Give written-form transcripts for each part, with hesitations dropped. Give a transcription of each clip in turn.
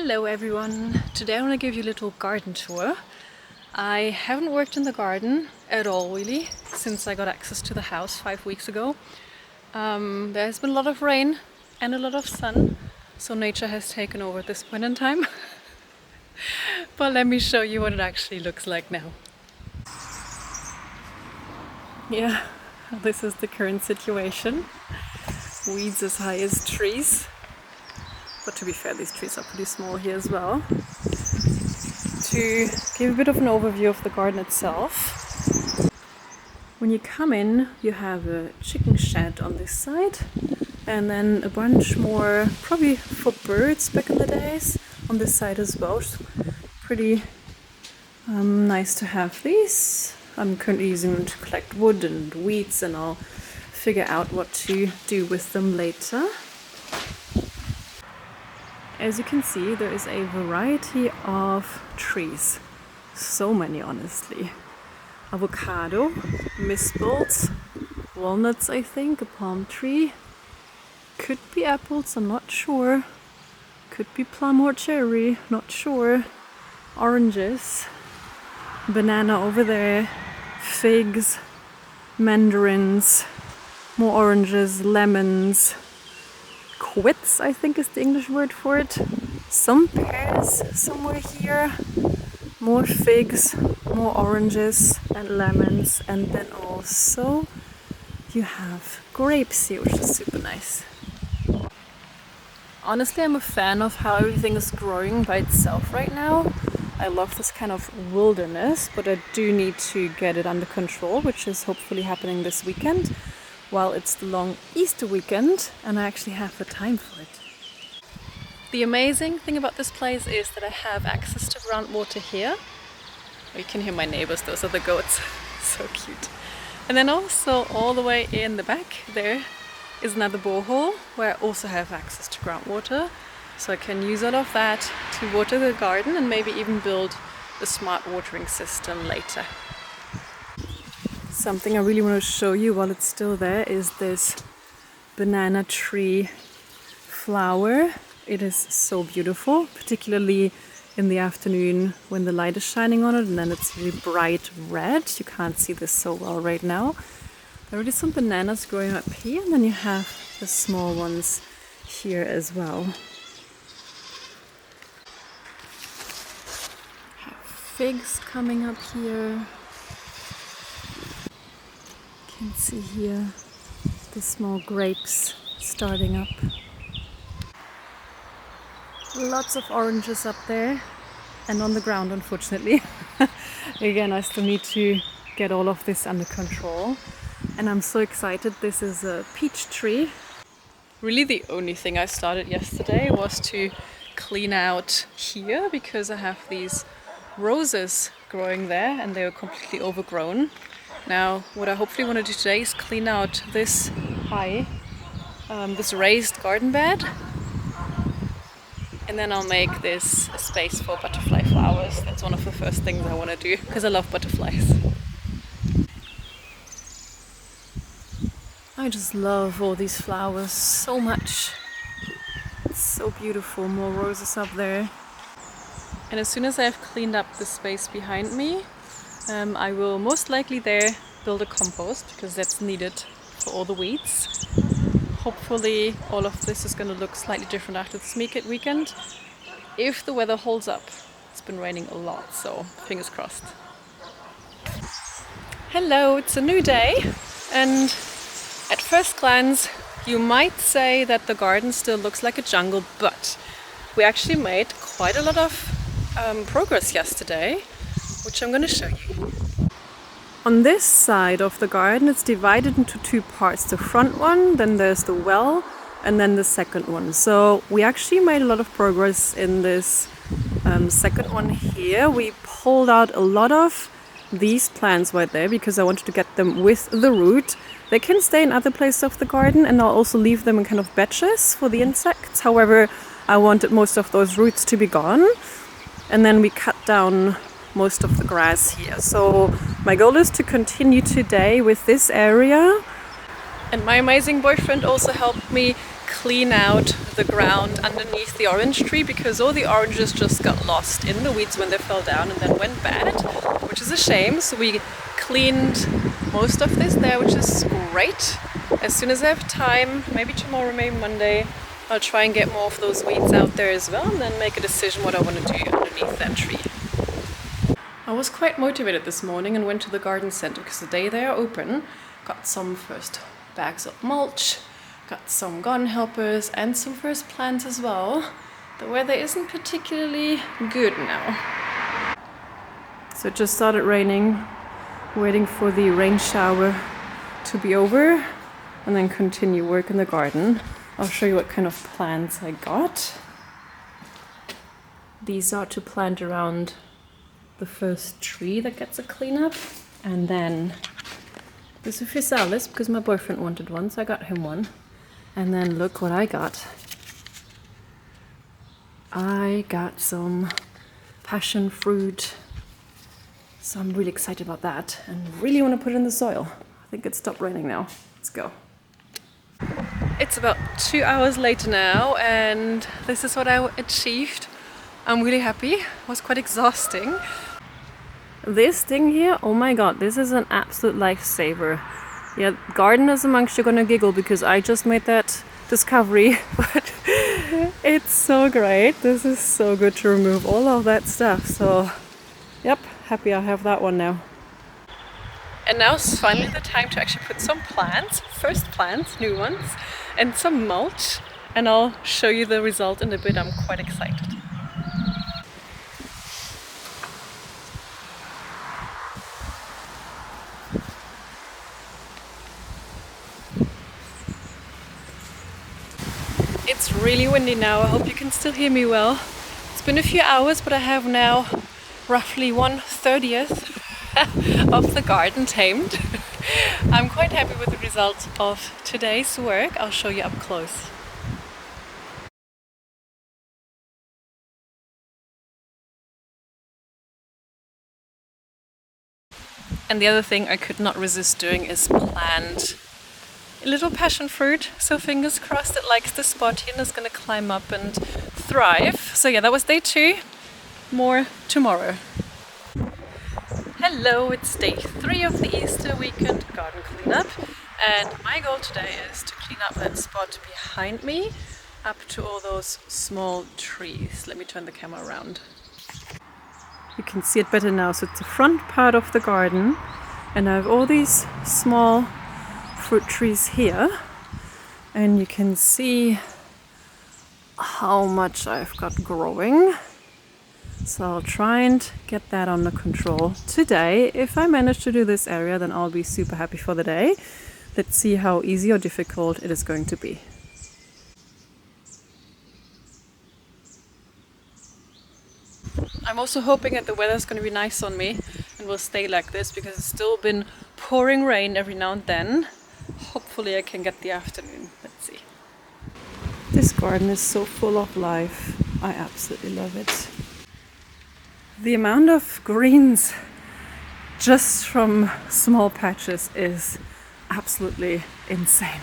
Hello everyone! Today I want to give you a little garden tour. I haven't worked in the garden at all really since I got access to the house 5 weeks ago. There's been a lot of rain and a lot of sun, so nature has taken over at this point in time. But let me show you what it actually looks like now. Yeah, this is the current situation. Weeds as high as trees. But to be fair, these trees are pretty small here as well. To give a bit of an overview of the garden itself. When you come in, you have a chicken shed on this side, and then a bunch more, probably for birds back in the days, on this side as well. It's pretty nice to have these. I'm currently using them to collect wood and weeds, and I'll figure out what to do with them later. As you can see, there is a variety of trees. So many, honestly. Avocado, mispels, walnuts, I think, a palm tree. Could be apples, I'm not sure. Could be plum or cherry, not sure. Oranges, banana over there, figs, mandarins, more oranges, lemons. Quits, I think is the English word for it. Some pears somewhere here. More figs, more oranges and lemons, and then also you have grapes here, which is super nice. Honestly, I'm a fan of how everything is growing by itself right now. I love this kind of wilderness, but I do need to get it under control, which is hopefully happening this weekend. While it's the long Easter weekend and I actually have the time for it. The amazing thing about this place is that I have access to groundwater here. You can hear my neighbors, those are the goats. So cute. And then also all the way in the back there is another borehole where I also have access to groundwater. So I can use all of that to water the garden and maybe even build a smart watering system later. Something I really want to show you while it's still there is this banana tree flower. It is so beautiful, particularly in the afternoon when the light is shining on it, and then it's really bright red. You can't see this so well right now. There are already some bananas growing up here, and then you have the small ones here as well. Have figs coming up here. You can see here the small grapes starting up. Lots of oranges up there and on the ground, unfortunately. Again, I still need to get all of this under control, and I'm so excited. This is a peach tree. Really the only thing I started yesterday was to clean out here because I have these roses growing there and they are completely overgrown. Now, what I hopefully want to do today is clean out this this raised garden bed, and then I'll make this a space for butterfly flowers. That's one of the first things I want to do because I love butterflies. I just love all these flowers so much. It's so beautiful. More roses up there. And as soon as I've cleaned up the space behind me, I will most likely there build a compost because that's needed for all the weeds. Hopefully all of this is going to look slightly different after this weekend, if the weather holds up. It's been raining a lot, so fingers crossed. Hello, it's a new day, and at first glance you might say that the garden still looks like a jungle, but we actually made quite a lot of progress yesterday, which I'm going to show you. On this side of the garden it's divided into two parts. The front one, then there's the well, and then the second one. So we actually made a lot of progress in this second one here. We pulled out a lot of these plants right there because I wanted to get them with the root. They can stay in other places of the garden, and I'll also leave them in kind of batches for the insects. However, I wanted most of those roots to be gone. And then we cut down most of the grass here. So my goal is to continue today with this area And my amazing boyfriend also helped me clean out the ground underneath the orange tree because all the oranges just got lost in the weeds when they fell down and then went bad, which is a shame. So we cleaned most of this there, which is great. As soon as I have time, maybe tomorrow, maybe Monday, I'll try and get more of those weeds out there as well and then make a decision what I want to do underneath that tree. I was quite motivated this morning and went to the garden center because the day they are open, got some first bags of mulch, got some garden helpers and some first plants as well. The weather isn't particularly good now. So it just started raining, waiting for the rain shower to be over and then continue work in the garden. I'll show you what kind of plants I got. These are to plant around the first tree that gets a cleanup, and then this is physalis because my boyfriend wanted one, so I got him one. And then look what I got. I got some passion fruit, so I'm really excited about that and really want to put it in the soil. I think it stopped raining now. Let's go. It's about 2 hours later now and this is what I achieved. I'm really happy. It was quite exhausting. This thing here, oh my god, this is an absolute lifesaver. Yeah, gardeners amongst you are gonna giggle because I just made that discovery, but it's so great. This is so good to remove all of that stuff. So, yep, happy I have that one now. And now is finally the time to actually put some plants, first plants, new ones, and some mulch, and I'll show you the result in a bit. I'm quite excited. It's really windy now. I hope you can still hear me well. It's been a few hours, but I have now roughly 1/30th of the garden tamed. I'm quite happy with the result of today's work. I'll show you up close. And the other thing I could not resist doing is plant a little passion fruit. So fingers crossed it likes the spot here and is going to climb up and thrive. So yeah, that was day 2. More tomorrow. Hello, it's day 3 of the Easter weekend garden cleanup, and my goal today is to clean up that spot behind me up to all those small trees. Let me turn the camera around. You can see it better now. So it's the front part of the garden and I have all these small fruit trees here and you can see how much I've got growing. So I'll try and get that under control today. If I manage to do this area, then I'll be super happy for the day. Let's see how easy or difficult it is going to be. I'm also hoping that the weather's going to be nice on me and will stay like this because it's still been pouring rain every now and then. Hopefully I can get the afternoon. Let's see. This garden is so full of life. I absolutely love it. The amount of greens just from small patches is absolutely insane.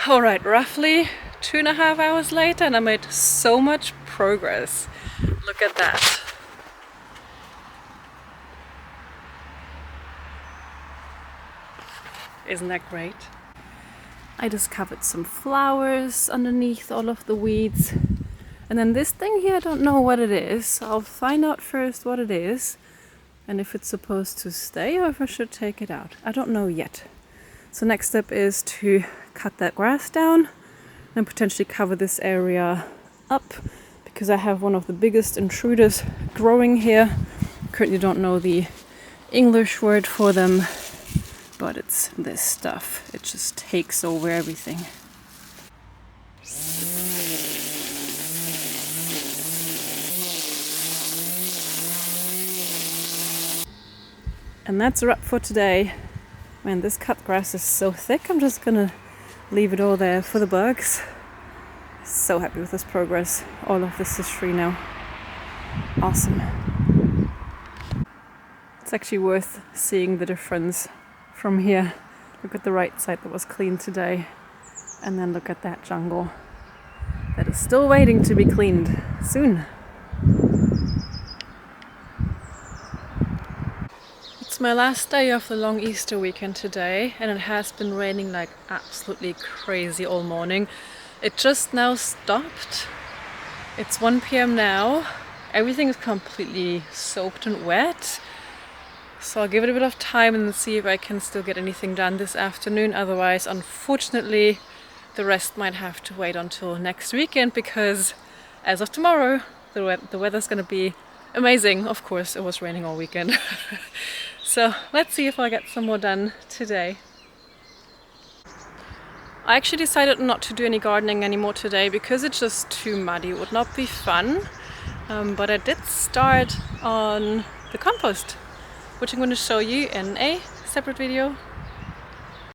Alright, roughly 2.5 hours later and I made so much progress. Look at that. Isn't that great? I discovered some flowers underneath all of the weeds. And then this thing here, I don't know what it is. I'll find out first what it is and if it's supposed to stay or if I should take it out. I don't know yet. So next step is to cut that grass down and potentially cover this area up because I have one of the biggest intruders growing here. Currently don't know the English word for them, but it's this stuff. It just takes over everything. And that's a wrap for today. Man, this cut grass is so thick, I'm just gonna leave it all there for the bugs. So happy with this progress. All of this is free now. Awesome. It's actually worth seeing the difference from here. Look at the right side that was cleaned today. And then look at that jungle that is still waiting to be cleaned soon. It's my last day of the long Easter weekend today, and it has been raining like absolutely crazy all morning. It just now stopped. It's 1 p.m. now. Everything is completely soaked and wet. So I'll give it a bit of time and see if I can still get anything done this afternoon. Otherwise, unfortunately, the rest might have to wait until next weekend, because as of tomorrow, the weather's gonna be amazing. Of course, it was raining all weekend. So let's see if I get some more done today. I actually decided not to do any gardening anymore today because it's just too muddy. It would not be fun. But I did start on the compost, which I'm going to show you in a separate video.